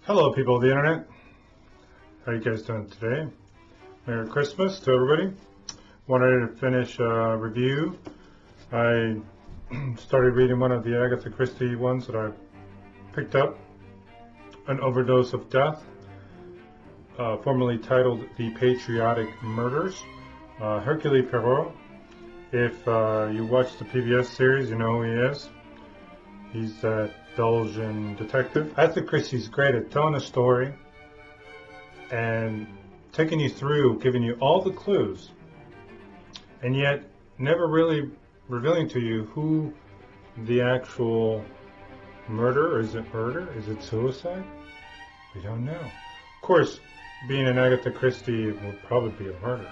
Hello people of the internet, how you guys doing today? Merry Christmas to everybody. Wanted to finish a review. I started reading one of the Agatha Christie ones that I picked up, An Overdose of Death, formerly titled The Patriotic Murders. Hercule Poirot. If you watch the PBS series, you know who he is. He's that Belgian detective. Agatha Christie's great at telling a story and taking you through, giving you all the clues, and yet never really revealing to you who the actual murder. Is it murder? Is it suicide? We don't know. Of course, being an Agatha Christie, it would probably be a murder.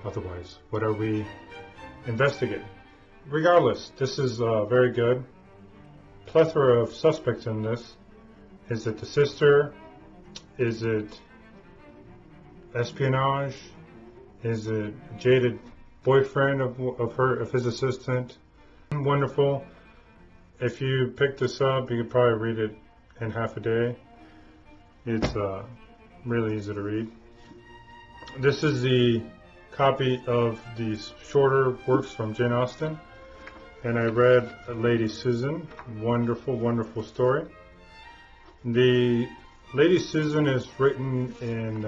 Otherwise, what are we investigating? Regardless, this is very good. Plethora of suspects in this. Is it the sister? Is it espionage? Is it a jaded boyfriend of his assistant? Wonderful. If you pick this up, you could probably read it in half a day. It's really easy to read. This is the copy of these shorter works from Jane Austen. And I read Lady Susan. Wonderful, wonderful story. The Lady Susan is written in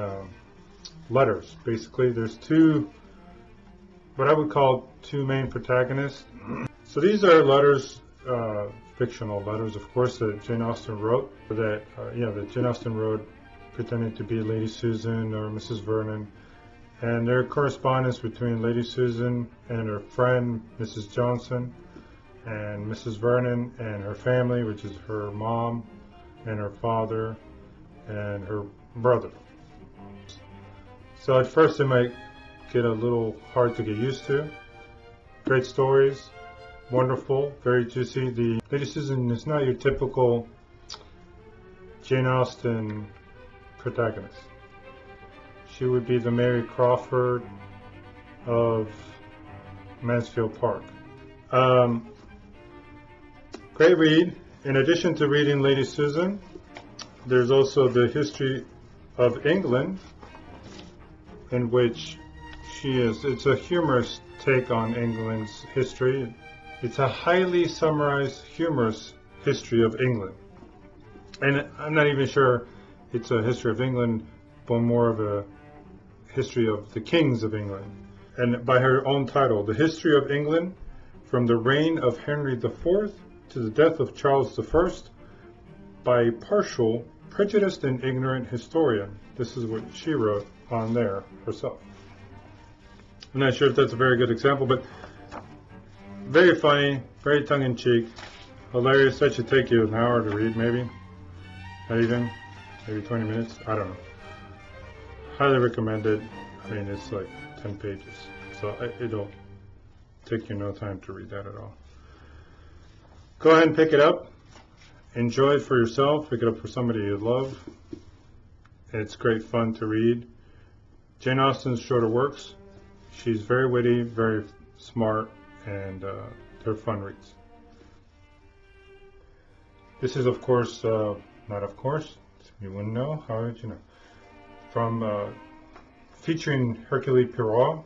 letters, basically. There's what I would call two main protagonists. So these are letters, fictional letters, of course, that Jane Austen wrote. That Jane Austen wrote pretending to be Lady Susan or Mrs. Vernon. And their correspondence between Lady Susan and her friend, Mrs. Johnson, and Mrs. Vernon and her family, which is her mom and her father and her brother. So at first it might get a little hard to get used to. Great stories, wonderful, very juicy. The Lady Susan is not your typical Jane Austen protagonist. She would be the Mary Crawford of Mansfield Park. Great read. In addition to reading Lady Susan, there's also the history of England, in which it's a humorous take on England's history. It's a highly summarized, humorous history of England. And I'm not even sure it's a history of England, but more of a history of the kings of England. And by her own title, The History of England from the Reign of Henry IV to the Death of Charles I by a partial, prejudiced and ignorant historian. This is what she wrote on there herself. I'm not sure if that's a very good example, but very funny, very tongue-in-cheek, hilarious. That should take you an hour to read, maybe. Not even, maybe 20 minutes. I don't know. Highly recommended. I mean, it's like 10 pages, so it'll take you no time to read that at all. Go ahead and pick it up. Enjoy it for yourself. Pick it up for somebody you love. It's great fun to read. Jane Austen's shorter works. She's very witty, very smart, and they're fun reads. This is, of course, not of course, you wouldn't know. How would you know? From featuring Hercule Poirot.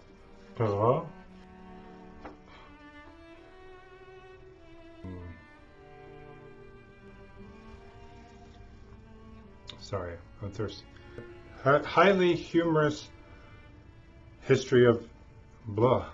Sorry, I'm thirsty. Highly humorous history of blah.